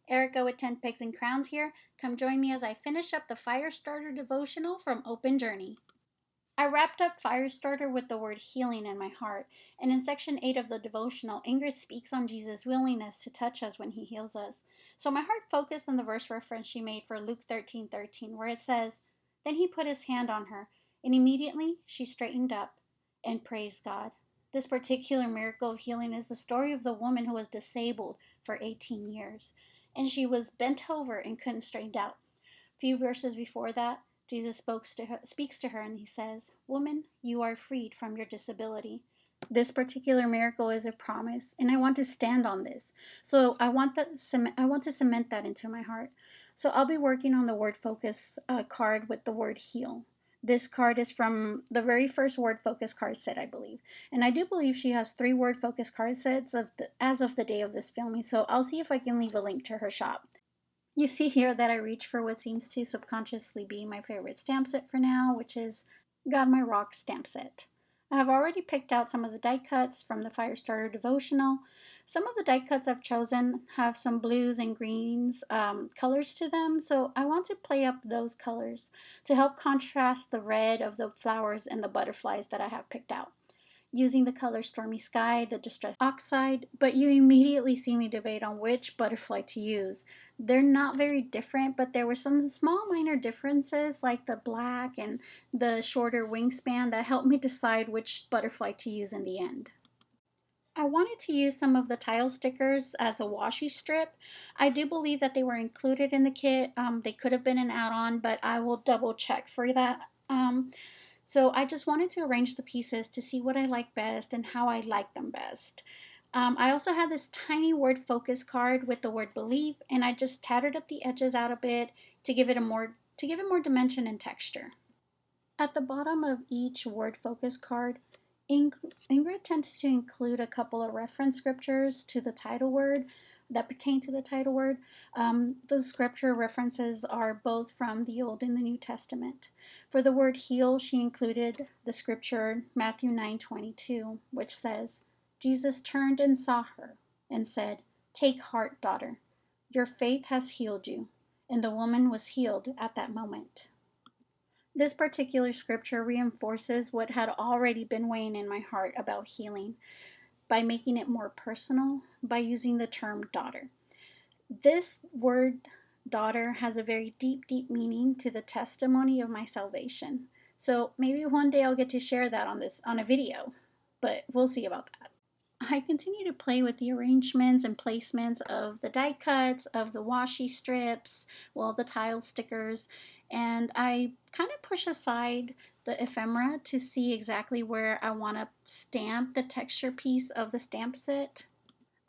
Erica with 10 Pigs and Crowns here. Come join me as I finish up the Firestarter devotional from Open Journey. I wrapped up Firestarter with the word healing in my heart, and in section 8 of the devotional, Ingrid speaks on Jesus' willingness to touch us when he heals us. So my heart focused on the verse reference she made for Luke 13:13, where it says, "Then he put his hand on her, and immediately she straightened up and praised God." This particular miracle of healing is the story of the woman who was disabled for 18 years, and she was bent over and couldn't straighten out. A few verses before that, Jesus speaks to her and he says, "Woman, you are freed from your disability." This particular miracle is a promise, and I want to stand on this. So I want to cement that into my heart. So I'll be working on the word focus card with the word heal. This card is from the very first word focus card set, I believe. And I do believe she has 3 word focus card sets as of the day of this filming. So I'll see if I can leave a link to her shop. You see here that I reach for what seems to subconsciously be my favorite stamp set for now, which is God My Rock stamp set. I have already picked out some of the die cuts from the Firestarter devotional. Some of the die cuts I've chosen have some blues and greens colors to them, so I want to play up those colors to help contrast the red of the flowers and the butterflies that I have picked out. Using the color Stormy Sky, the Distress Oxide, but you immediately see me debate on which butterfly to use. They're not very different, but there were some small minor differences like the black and the shorter wingspan that helped me decide which butterfly to use in the end. I wanted to use some of the tile stickers as a washi strip. I do believe that they were included in the kit. They could have been an add-on, but I will double check for that. So I just wanted to arrange the pieces to see what I like best and how I like them best. I also had this tiny word focus card with the word believe, and I just tattered up the edges out a bit to give it more dimension and texture. At the bottom of each word focus card, Ingrid tends to include a couple of reference scriptures to the title word that pertain to the title word. Those scripture references are both from the Old and the New Testament. For the word heal, she included the scripture Matthew 9:22, which says, "Jesus turned and saw her and said, 'Take heart, daughter. Your faith has healed you.' And the woman was healed at that moment." This particular scripture reinforces what had already been weighing in my heart about healing by making it more personal by using the term daughter. This word daughter has a very deep, deep meaning to the testimony of my salvation. So maybe one day I'll get to share that on a video, but we'll see about that. I continue to play with the arrangements and placements of the die cuts, of the washi strips, the tile stickers, and I kind of push aside the ephemera to see exactly where I want to stamp the texture piece of the stamp set.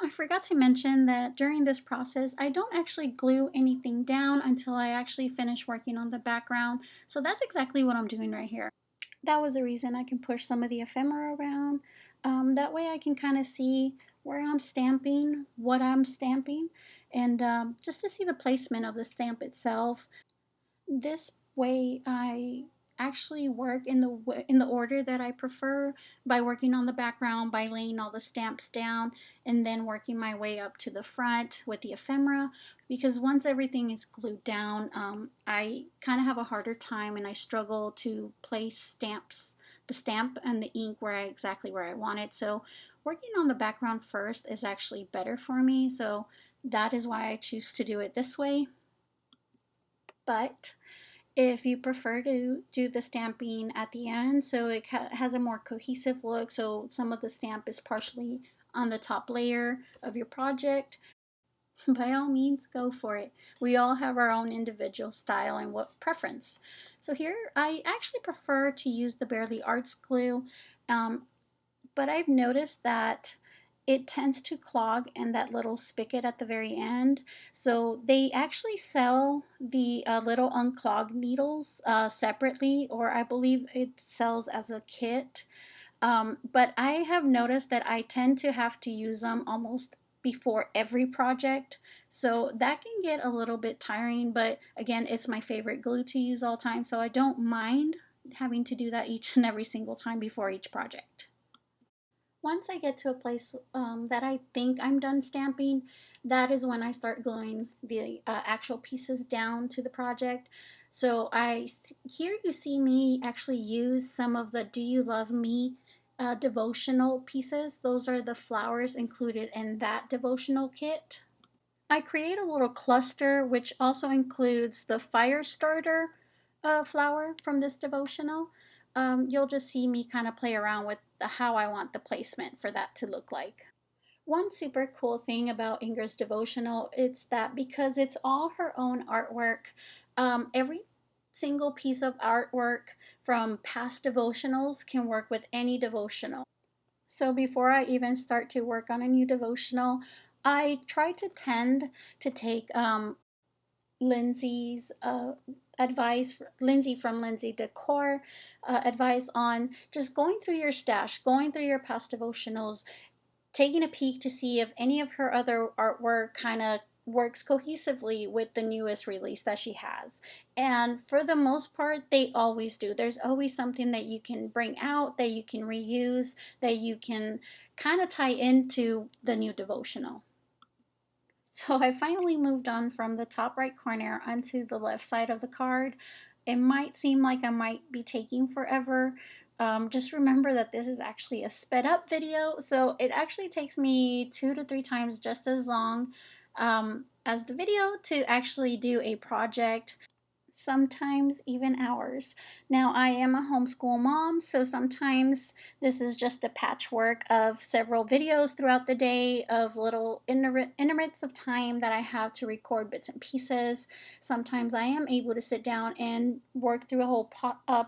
I forgot to mention that during this process, I don't actually glue anything down until I actually finish working on the background, so that's exactly what I'm doing right here. That was the reason I can push some of the ephemera around. That way I can kind of see where I'm stamping, what I'm stamping, and just to see the placement of the stamp itself. This way I actually work in the order that I prefer, by working on the background, by laying all the stamps down, and then working my way up to the front with the ephemera, because once everything is glued down, I kind of have a harder time and I struggle to place the stamp and the ink exactly where I want it. So working on the background first is actually better for me, so that is why I choose to do it this way. But if you prefer to do the stamping at the end, so it has a more cohesive look, so some of the stamp is partially on the top layer of your project, by all means, go for it. We all have our own individual style and what preference. So here, I actually prefer to use the Barely Arts glue, but I've noticed that it tends to clog in that little spigot at the very end. So they actually sell the little unclogged needles separately, or I believe it sells as a kit. But I have noticed that I tend to have to use them almost before every project. So that can get a little bit tiring, but again, it's my favorite glue to use all time, so I don't mind having to do that each and every single time before each project. Once I get to a place that I think I'm done stamping, that is when I start gluing the actual pieces down to the project. So here you see me actually use some of the Do You Love Me devotional pieces. Those are the flowers included in that devotional kit. I create a little cluster which also includes the fire starter flower from this devotional. You'll just see me kind of play around with how I want the placement for that to look like. One super cool thing about Ingrid's devotional is that because it's all her own artwork, every single piece of artwork from past devotionals can work with any devotional. So before I even start to work on a new devotional, I try to tend to take Lindsay's advice, Lindsay from Lindsay Decor, advice on just going through your stash, going through your past devotionals, taking a peek to see if any of her other artwork kind of works cohesively with the newest release that she has. And for the most part, they always do. There's always something that you can bring out, that you can reuse, that you can kind of tie into the new devotional. So I finally moved on from the top right corner onto the left side of the card. It might seem like I might be taking forever. Just remember that this is actually a sped up video, so it actually takes me 2 to 3 times just as long as the video to actually do a project, sometimes even hours. Now, I am a homeschool mom, so sometimes this is just a patchwork of several videos throughout the day of little intermits of time that I have to record bits and pieces. Sometimes I am able to sit down and work through a whole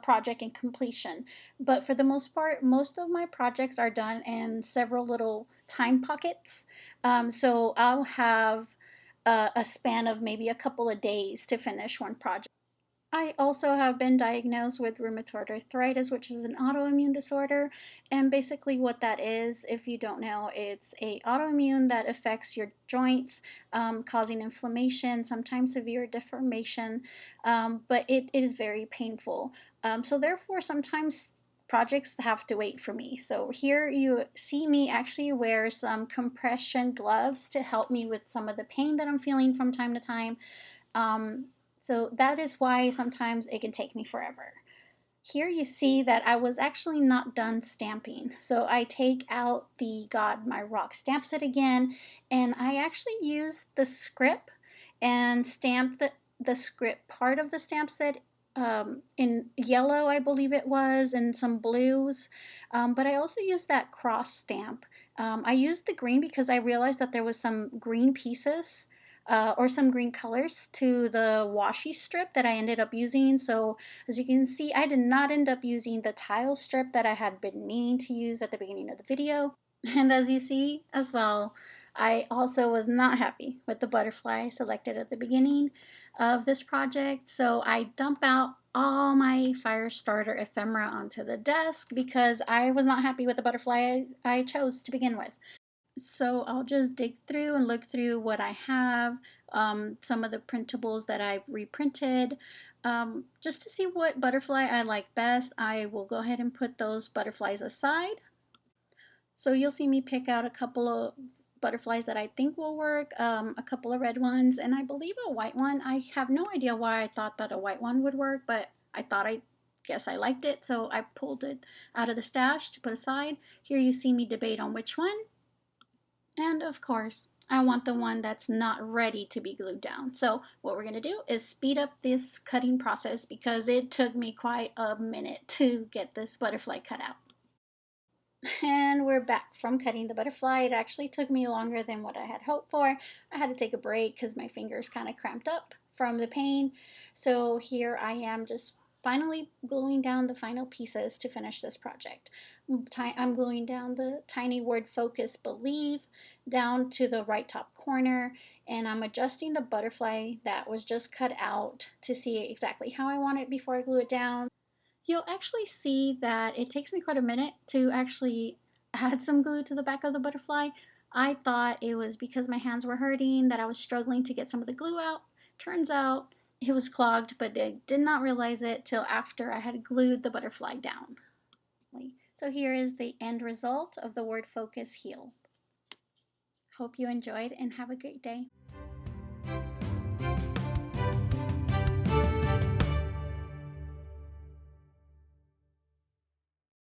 project in completion. But for the most part, most of my projects are done in several little time pockets. So I'll have a span of maybe a couple of days to finish one project. I also have been diagnosed with rheumatoid arthritis, which is an autoimmune disorder. And basically, what that is, if you don't know, it's a autoimmune that affects your joints, causing inflammation, sometimes severe deformation, but it is very painful. So, therefore, sometimes projects have to wait for me. So, here you see me actually wear some compression gloves to help me with some of the pain that I'm feeling from time to time. Um, so that is why sometimes it can take me forever. Here you see that I was actually not done stamping. So I take out the God My Rock stamp set again, and I actually used the script and stamped the script part of the stamp set in yellow, I believe it was, and some blues. But I also used that cross stamp. I used the green because I realized that there was some green pieces or some green colors to the washi strip that I ended up using. So as you can see, I did not end up using the tile strip that I had been meaning to use at the beginning of the video. And as you see as well, I also was not happy with the butterfly selected at the beginning of this project. So I dump out all my fire starter ephemera onto the desk because I was not happy with the butterfly I chose to begin with. So I'll just dig through and look through what I have, some of the printables that I've reprinted, just to see what butterfly I like best. I will go ahead and put those butterflies aside. So you'll see me pick out a couple of butterflies that I think will work, a couple of red ones, and I believe a white one. I have no idea why I thought that a white one would work, but I guess I liked it, so I pulled it out of the stash to put aside. Here you see me debate on which one. And of course, I want the one that's not ready to be glued down. So what we're going to do is speed up this cutting process because it took me quite a minute to get this butterfly cut out. And we're back from cutting the butterfly. It actually took me longer than what I had hoped for. I had to take a break because my fingers kind of cramped up from the pain. So here I am just finally gluing down the final pieces to finish this project. I'm gluing down the tiny word focus believe down to the right top corner, and I'm adjusting the butterfly that was just cut out to see exactly how I want it before I glue it down. You'll actually see that it takes me quite a minute to actually add some glue to the back of the butterfly. I thought it was because my hands were hurting that I was struggling to get some of the glue out. Turns out it was clogged, but I did not realize it till after I had glued the butterfly down. So here is the end result of the word focus heal. Hope you enjoyed and have a great day.